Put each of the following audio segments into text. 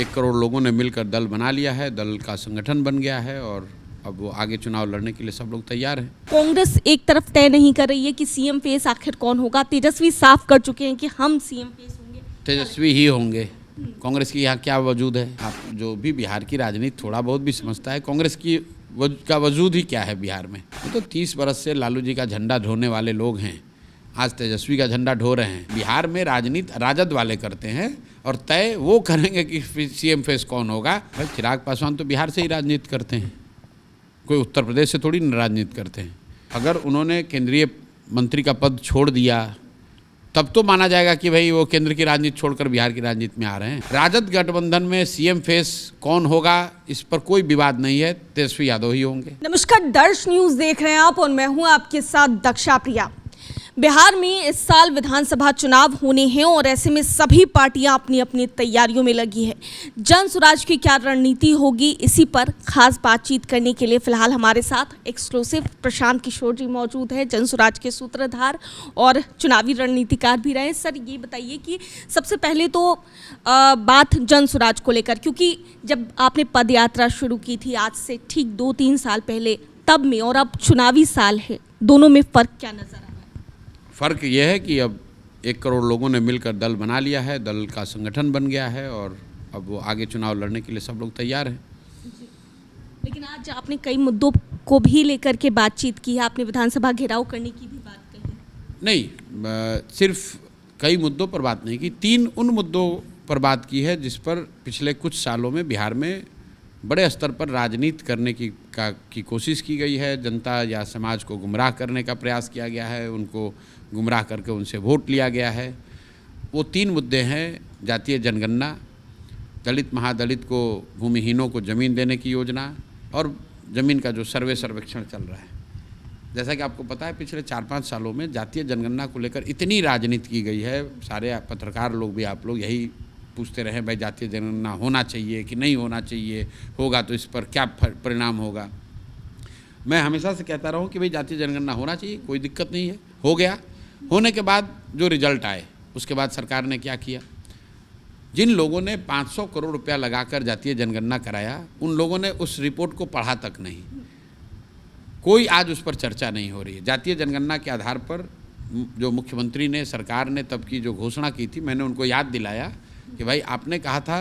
1 करोड़ लोगों ने मिलकर दल बना लिया है, दल का संगठन बन गया है और अब वो आगे चुनाव लड़ने के लिए सब लोग तैयार हैं। कांग्रेस एक तरफ तय नहीं कर रही है कि सीएम फेस आखिर कौन होगा। तेजस्वी साफ कर चुके हैं कि हम सीएम फेस होंगे। तेजस्वी ही होंगे। कांग्रेस की यहाँ क्या वजूद है? आप जो भी बिहार की राजनीति थोड़ा बहुत भी समझता है, कांग्रेस की का वजूद ही क्या है बिहार में? तो 30 बरस से लालू जी का झंडा ढोने वाले लोग हैं, आज तेजस्वी का झंडा ढो रहे हैं। बिहार में राजनीति राजद वाले करते हैं और तय वो करेंगे कि सीएम फेस कौन होगा। भाई चिराग पासवान तो बिहार से ही राजनीति करते हैं, कोई उत्तर प्रदेश से थोड़ी राजनीति करते हैं। अगर उन्होंने केंद्रीय मंत्री का पद छोड़ दिया तब तो माना जाएगा कि भाई वो केंद्र की राजनीति छोड़कर बिहार की राजनीति में आ रहे हैं। राजद गठबंधन में सीएम फेस कौन होगा इस पर कोई विवाद नहीं है, तेजस्वी यादव ही होंगे। नमस्कार, दर्श न्यूज देख रहे हैं आप और मैं हूं आपके साथ दक्षा प्रिया। बिहार में इस साल विधानसभा चुनाव होने हैं और ऐसे में सभी पार्टियां अपनी अपनी तैयारियों में लगी है। जन स्वराज की क्या रणनीति होगी, इसी पर खास बातचीत करने के लिए फिलहाल हमारे साथ एक्सक्लूसिव प्रशांत किशोर जी मौजूद हैं, जन स्वराज के सूत्रधार और चुनावी रणनीतिकार भी रहे। सर, ये बताइए कि सबसे पहले तो बात जन स्वराज को लेकर, क्योंकि जब आपने पद यात्रा शुरू की थी आज से ठीक 2-3 साल पहले, तब में और अब चुनावी साल है, दोनों में फ़र्क क्या नज़र आया? फ़र्क यह है कि अब 1 करोड़ लोगों ने मिलकर दल बना लिया है, दल का संगठन बन गया है और अब वो आगे चुनाव लड़ने के लिए सब लोग तैयार हैं। लेकिन आज आपने कई मुद्दों को भी लेकर के बातचीत की है, आपने विधानसभा घेराव करने की भी बात कही। नहीं, सिर्फ कई मुद्दों पर बात नहीं की, 3 उन मुद्दों पर बात की है जिस पर पिछले कुछ सालों में बिहार में बड़े स्तर पर राजनीति करने की कोशिश की गई है। जनता या समाज को गुमराह करने का प्रयास किया गया है, उनको गुमराह करके उनसे वोट लिया गया है। वो 3 मुद्दे हैं: जातीय जनगणना, दलित महादलित को भूमिहीनों को ज़मीन देने की योजना और ज़मीन का जो सर्वेक्षण चल रहा है। जैसा कि आपको पता है, पिछले 4-5 सालों में जातीय जनगणना को लेकर इतनी राजनीति की गई है। सारे पत्रकार लोग भी, आप लोग यही पूछते रहे, भाई जातीय जनगणना होना चाहिए कि नहीं होना चाहिए, होगा तो इस पर क्या परिणाम होगा। मैं हमेशा से कहता रहा हूँ कि भाई जातीय जनगणना होना चाहिए, कोई दिक्कत नहीं है। हो गया, होने के बाद जो रिजल्ट आए उसके बाद सरकार ने क्या किया? जिन लोगों ने 500 करोड़ रुपया लगाकर जातीय जनगणना कराया, उन लोगों ने उस रिपोर्ट को पढ़ा तक नहीं। कोई आज उस पर चर्चा नहीं हो रही है। जातीय जनगणना के आधार पर जो मुख्यमंत्री ने, सरकार ने तब की जो घोषणा की थी, मैंने उनको याद दिलाया कि भाई आपने कहा था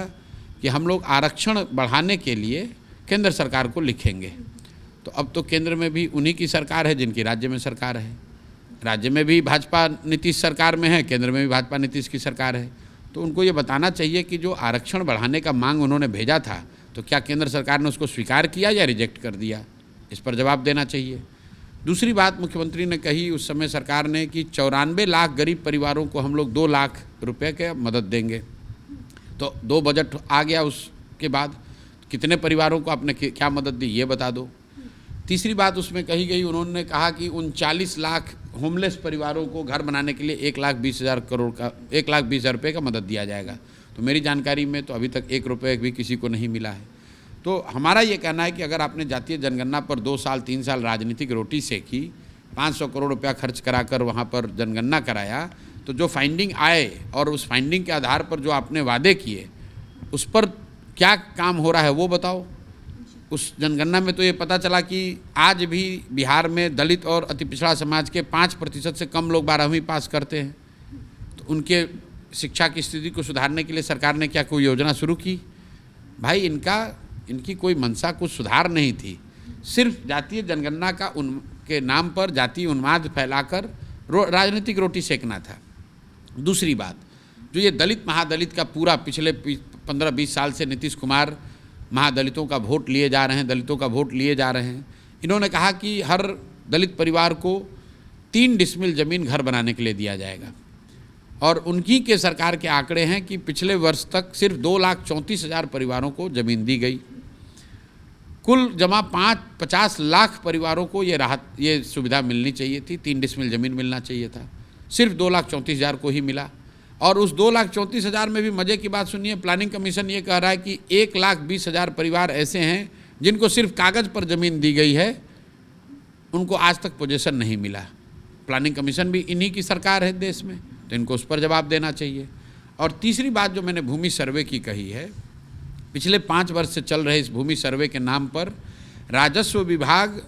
कि हम लोग आरक्षण बढ़ाने के लिए केंद्र सरकार को लिखेंगे। तो अब तो केंद्र में भी उन्हीं की सरकार है जिनकी राज्य में सरकार है। राज्य में भी भाजपा नीतीश सरकार में है, केंद्र में भी भाजपा नीतीश की सरकार है। तो उनको ये बताना चाहिए कि जो आरक्षण बढ़ाने का मांग उन्होंने भेजा था, तो क्या केंद्र सरकार ने उसको स्वीकार किया या रिजेक्ट कर दिया? इस पर जवाब देना चाहिए। दूसरी बात मुख्यमंत्री ने कही उस समय सरकार ने कि 94 लाख गरीब परिवारों को हम लोग 2 लाख रुपये के मदद देंगे। तो 2 बजट आ गया, उसके बाद कितने परिवारों को आपने क्या मदद दी ये बता दो। तीसरी बात उसमें कही गई, उन्होंने कहा कि 39 लाख होमलेस परिवारों को घर बनाने के लिए 1,20,000 रुपये का मदद दिया जाएगा। तो मेरी जानकारी में तो अभी तक 1 रुपये भी किसी को नहीं मिला है। तो हमारा ये कहना है कि अगर आपने जातीय जनगणना पर 2 साल 3 साल राजनीतिक रोटी सेकी, 500 करोड़ रुपया खर्च कराकर वहाँ पर जनगणना कराया, तो जो फाइंडिंग आए और उस फाइंडिंग के आधार पर जो आपने वादे किए उस पर क्या काम हो रहा है वो बताओ। उस जनगणना में तो ये पता चला कि आज भी बिहार में दलित और अति पिछड़ा समाज के 5% से कम लोग 12वीं पास करते हैं। तो उनके शिक्षा की स्थिति को सुधारने के लिए सरकार ने क्या कोई योजना शुरू की? भाई इनकी कोई मंशा कुछ सुधार नहीं थी, सिर्फ जातीय जनगणना का उनके नाम पर जातीय उन्माद फैलाकर राजनीतिक रोटी सेकना था। दूसरी बात, जो ये दलित महादलित का पूरा पिछले 15-20 साल से नीतीश कुमार महादलितों का वोट लिए जा रहे हैं, दलितों का वोट लिए जा रहे हैं। इन्होंने कहा कि हर दलित परिवार को 3 डिसमिल ज़मीन घर बनाने के लिए दिया जाएगा और उनकी के सरकार के आंकड़े हैं कि पिछले वर्ष तक सिर्फ 2,34,000 परिवारों को ज़मीन दी गई। कुल जमा 50 लाख परिवारों को ये सुविधा मिलनी चाहिए थी, 3 डिसमिल ज़मीन मिलना चाहिए था, सिर्फ 2,34,000 को ही मिला। और उस 2,34,000 में भी मज़े की बात सुनिए, प्लानिंग कमीशन ये कह रहा है कि 1,20,000 परिवार ऐसे हैं जिनको सिर्फ कागज़ पर ज़मीन दी गई है, उनको आज तक पोजीशन नहीं मिला। प्लानिंग कमीशन भी इन्हीं की सरकार है देश में, तो इनको उस पर जवाब देना चाहिए। और तीसरी बात जो मैंने भूमि सर्वे की कही है, पिछले 5 वर्ष से चल रहे इस भूमि सर्वे के नाम पर राजस्व विभाग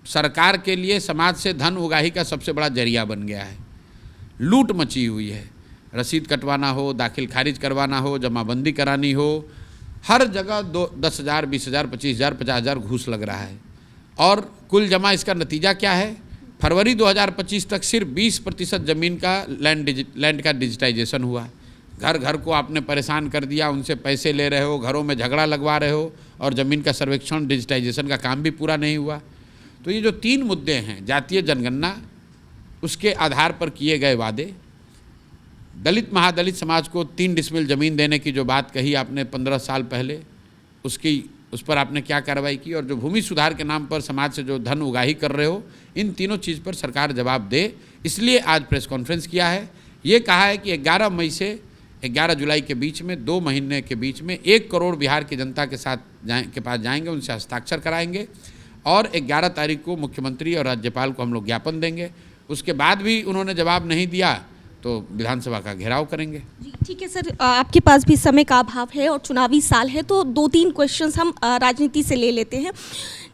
सरकार के लिए समाज से धन उगाही का सबसे बड़ा जरिया बन गया है। लूट मची हुई है, रसीद कटवाना हो, दाखिल खारिज करवाना हो, जमाबंदी करानी हो, हर जगह 10,000, 20,000, 25,000, 50,000 घूस लग रहा है। और कुल जमा इसका नतीजा क्या है? फरवरी 2025 तक सिर्फ 20% ज़मीन का लैंड का डिजिटाइजेशन हुआ है। घर घर को आपने परेशान कर दिया, उनसे पैसे ले रहे हो, घरों में झगड़ा लगवा रहे हो, और ज़मीन का सर्वेक्षण डिजिटाइजेशन का काम भी पूरा नहीं हुआ। तो ये जो 3 मुद्दे हैं, जातीय जनगणना, उसके आधार पर किए गए वादे, दलित महादलित समाज को 3 डिसमिल ज़मीन देने की जो बात कही आपने 15 साल पहले, उस पर आपने क्या कार्रवाई की, और जो भूमि सुधार के नाम पर समाज से जो धन उगाही कर रहे हो, इन तीनों चीज़ पर सरकार जवाब दे। इसलिए आज प्रेस कॉन्फ्रेंस किया है। ये कहा है कि 11 मई से 11 जुलाई के बीच में 2 महीने के बीच में 1 करोड़ बिहार की जनता के पास जाएंगे, उनसे हस्ताक्षर कराएंगे, और 11 तारीख को मुख्यमंत्री और राज्यपाल को हम लोग ज्ञापन देंगे। उसके बाद भी उन्होंने जवाब नहीं दिया तो विधानसभा का घेराव करेंगे। जी ठीक है सर, आपके पास भी समय का अभाव है और चुनावी साल है, तो 2-3 क्वेश्चंस हम राजनीति से ले लेते हैं।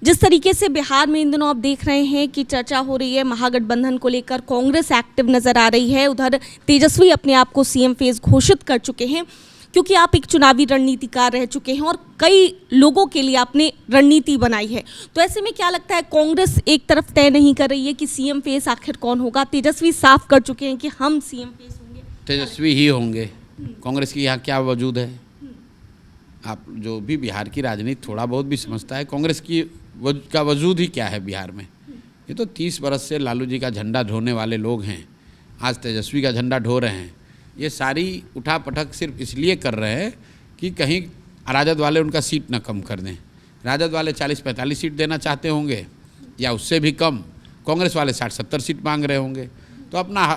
जिस तरीके से बिहार में इन दिनों आप देख रहे हैं कि चर्चा हो रही है महागठबंधन को लेकर, कांग्रेस एक्टिव नज़र आ रही है, उधर तेजस्वी अपने आप को सीएम फेस घोषित कर चुके हैं, क्योंकि आप एक चुनावी रणनीतिकार रह चुके हैं और कई लोगों के लिए आपने रणनीति बनाई है। तो ऐसे में क्या लगता है, कांग्रेस एक तरफ तय नहीं कर रही है कि सीएम फेस आखिर कौन होगा? तेजस्वी साफ कर चुके हैं कि हम सीएम फेस होंगे, तेजस्वी ही होंगे। कांग्रेस की यहाँ क्या वजूद है? आप जो भी बिहार की राजनीति थोड़ा बहुत भी समझता है, कांग्रेस का वजूद ही क्या है बिहार में? ये तो 30 बरस से लालू जी का झंडा ढोने वाले लोग हैं, आज तेजस्वी का झंडा ढो रहे हैं। ये सारी उठापटक सिर्फ इसलिए कर रहे हैं कि कहीं राजद वाले उनका सीट न कम कर दें। राजद वाले 40-45 सीट देना चाहते होंगे या उससे भी कम, कांग्रेस वाले 60-70 सीट मांग रहे होंगे। तो अपना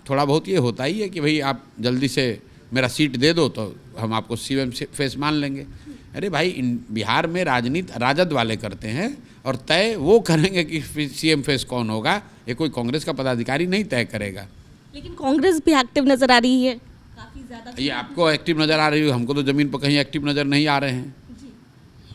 थोड़ा बहुत ये होता ही है कि भाई आप जल्दी से मेरा सीट दे दो तो हम आपको सीएम फेस मान लेंगे। अरे भाई, बिहार में राजनीति राजद वाले करते हैं और तय वो करेंगे कि सीएम फेस कौन होगा, ये कोई कांग्रेस का पदाधिकारी नहीं तय करेगा। लेकिन कांग्रेस भी एक्टिव नजर आ रही है काफी ज्यादा। ये आपको एक्टिव नज़र आ रही है, हमको तो ज़मीन पर कहीं एक्टिव नज़र नहीं आ रहे हैं।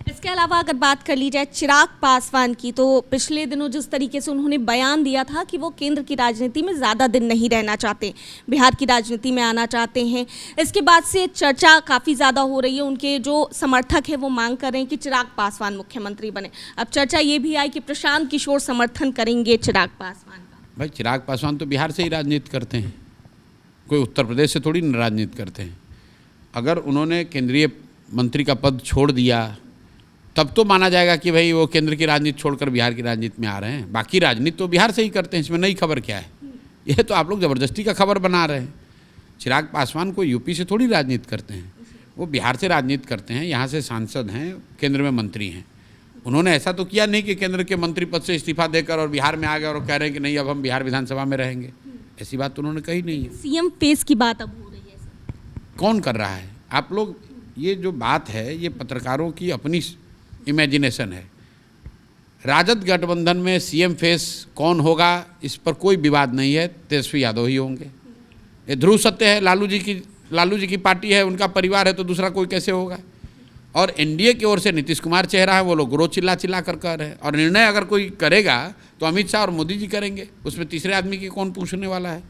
इसके अलावा अगर बात कर ली जाए चिराग पासवान की, तो पिछले दिनों जिस तरीके से उन्होंने बयान दिया था कि वो केंद्र की राजनीति में ज़्यादा दिन नहीं रहना चाहते, बिहार की राजनीति में आना चाहते हैं, इसके बाद से चर्चा काफ़ी ज़्यादा हो रही है। उनके जो समर्थक हैं वो मांग कर रहे हैं कि चिराग पासवान मुख्यमंत्री बने। अब चर्चा ये भी आई कि प्रशांत किशोर समर्थन करेंगे चिराग पासवान का। भाई, चिराग पासवान तो बिहार से ही राजनीति करते हैं, कोई उत्तर प्रदेश से थोड़ी राजनीति करते हैं। अगर उन्होंने केंद्रीय मंत्री का पद छोड़ दिया तब तो माना जाएगा कि भाई वो केंद्र की राजनीति छोड़कर बिहार की राजनीति में आ रहे हैं। बाकी राजनीति तो बिहार से ही करते हैं, इसमें नई खबर क्या है? यह तो आप लोग ज़बरदस्ती का खबर बना रहे हैं। चिराग पासवान को यूपी से थोड़ी राजनीति करते हैं, वो बिहार से राजनीति करते हैं, यहाँ से सांसद हैं, केंद्र में मंत्री हैं। उन्होंने ऐसा तो किया नहीं कि केंद्र के मंत्री पद से इस्तीफा देकर और बिहार में आ गए और कह रहे हैं कि नहीं अब हम बिहार विधानसभा में रहेंगे। ऐसी बात तो उन्होंने कही नहीं है। सीएम फेस की बात अब हो रही है, कौन कर रहा है? आप लोग, ये जो बात है ये पत्रकारों की अपनी इमेजिनेशन है। राजद गठबंधन में सीएम फेस कौन होगा इस पर कोई विवाद नहीं है, तेजस्वी यादव ही होंगे। ये ध्रुव सत्य है, लालू जी की पार्टी है, उनका परिवार है, तो दूसरा कोई कैसे होगा? और एनडीए की ओर से नीतीश कुमार चेहरा है, वो लोग रोज चिल्ला कर कह रहे हैं। और निर्णय अगर कोई करेगा तो अमित शाह और मोदी जी करेंगे, उसमें तीसरे आदमी की कौन पूछने वाला है?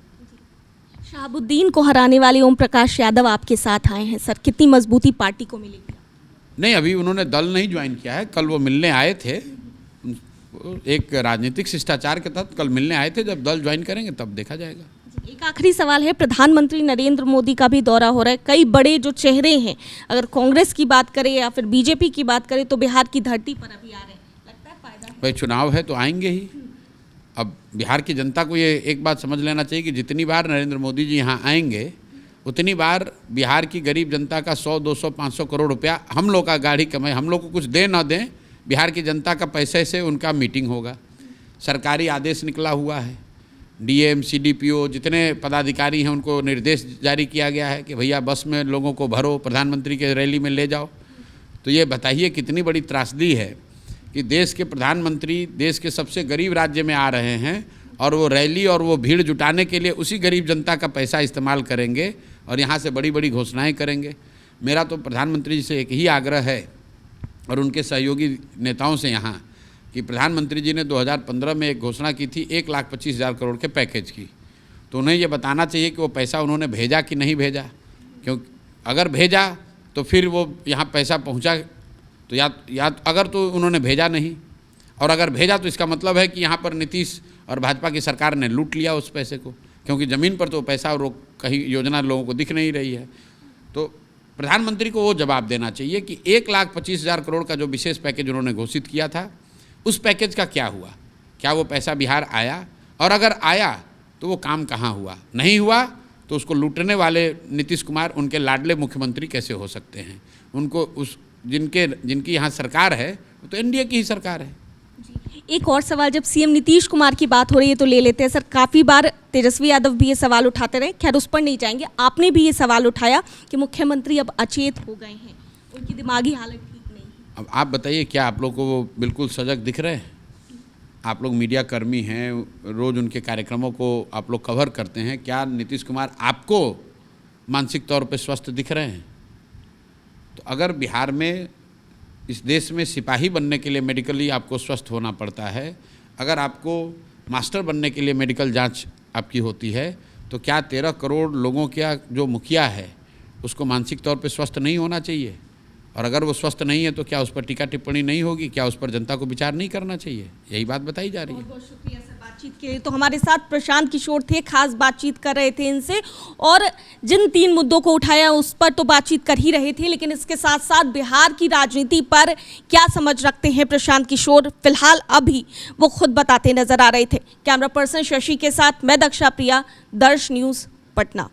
शहाबुद्दीन को हराने वाले ओम प्रकाश यादव आपके साथ आए हैं सर, कितनी मजबूती पार्टी को मिलेगी? नहीं, अभी उन्होंने दल नहीं ज्वाइन किया है। कल वो मिलने आए थे, एक राजनीतिक शिष्टाचार के तहत कल मिलने आए थे। जब दल ज्वाइन करेंगे तब देखा जाएगा। एक आखिरी सवाल है, प्रधानमंत्री नरेंद्र मोदी का भी दौरा हो रहा है, कई बड़े जो चेहरे हैं, अगर कांग्रेस की बात करें या फिर बीजेपी की बात करें तो बिहार की धरती पर अभी आ रहे हैं, लगता है फायदा? भाई, चुनाव है तो आएंगे ही। अब बिहार की जनता को ये एक बात समझ लेना चाहिए कि जितनी बार नरेंद्र मोदी जी यहाँ आएंगे उतनी बार बिहार की गरीब जनता का 100, 200, 500 करोड़ रुपया हम लोग का गाड़ी कमाए, हम लोग को कुछ दे ना दें, बिहार की जनता का पैसे से उनका मीटिंग होगा। सरकारी आदेश निकला हुआ है, डीएम, सीडीपीओ जितने पदाधिकारी हैं उनको निर्देश जारी किया गया है कि भैया बस में लोगों को भरो, प्रधानमंत्री के रैली में ले जाओ। तो ये बताइए कितनी बड़ी त्रासदी है कि देश के प्रधानमंत्री देश के सबसे गरीब राज्य में आ रहे हैं और वो रैली और वो भीड़ जुटाने के लिए उसी गरीब जनता का पैसा इस्तेमाल करेंगे और यहाँ से बड़ी बड़ी घोषणाएं करेंगे। मेरा तो प्रधानमंत्री जी से एक ही आग्रह है और उनके सहयोगी नेताओं से यहाँ कि प्रधानमंत्री जी ने 2015 में एक घोषणा की थी 1,25,000 करोड़ के पैकेज की, तो उन्हें ये बताना चाहिए कि वो पैसा उन्होंने भेजा कि नहीं भेजा। क्योंकि अगर भेजा तो फिर वो यहाँ पैसा पहुँचा, तो या अगर तो उन्होंने भेजा नहीं, और अगर भेजा तो इसका मतलब है कि यहाँ पर नीतीश और भाजपा की सरकार ने लूट लिया उस पैसे को, क्योंकि ज़मीन पर तो पैसा और कहीं योजना लोगों को दिख नहीं रही है। तो प्रधानमंत्री को वो जवाब देना चाहिए कि 1,25,000 करोड़ का जो विशेष पैकेज उन्होंने घोषित किया था, उस पैकेज का क्या हुआ? क्या वो पैसा बिहार आया? और अगर आया तो वो काम कहाँ हुआ? नहीं हुआ तो उसको लूटने वाले नीतीश कुमार उनके लाडले मुख्यमंत्री कैसे हो सकते हैं? उनको उस जिनकी यहाँ सरकार है वो तो एनडीए की ही सरकार है। एक और सवाल, जब सीएम नीतीश कुमार की बात हो रही है तो ले लेते हैं सर। काफ़ी बार तेजस्वी यादव भी ये सवाल उठाते रहे, खैर उस पर नहीं जाएंगे। आपने भी ये सवाल उठाया कि मुख्यमंत्री अब अचेत हो गए हैं, उनकी दिमागी हालत ठीक नहीं है। अब आप बताइए, क्या आप लोग को वो बिल्कुल सजग दिख रहे हैं? आप लोग मीडिया कर्मी हैं, रोज़ उनके कार्यक्रमों को आप लोग कवर करते हैं। क्या नीतीश कुमार आपको मानसिक तौर पे स्वस्थ दिख रहे हैं? तो अगर बिहार में, इस देश में सिपाही बनने के लिए मेडिकली आपको स्वस्थ होना पड़ता है, अगर आपको मास्टर बनने के लिए मेडिकल जांच आपकी होती है, तो क्या 13 करोड़ लोगों का जो मुखिया है उसको मानसिक तौर पे स्वस्थ नहीं होना चाहिए? और अगर वो स्वस्थ नहीं है तो क्या उस पर टीका टिप्पणी नहीं होगी? क्या उस पर जनता को विचार नहीं करना चाहिए? यही बात बताई जा रही है। बहुत शुक्रिया सर बातचीत के लिए। तो हमारे साथ प्रशांत किशोर थे, खास बातचीत कर रहे थे इनसे, और जिन 3 मुद्दों को उठाया उस पर तो बातचीत कर ही रहे थे, लेकिन इसके साथ साथ बिहार की राजनीति पर क्या समझ रखते हैं प्रशांत किशोर, फिलहाल अभी वो खुद बताते नजर आ रहे थे। कैमरा पर्सन शशि के साथ मैं दक्षा प्रिया, दर्श न्यूज़, पटना।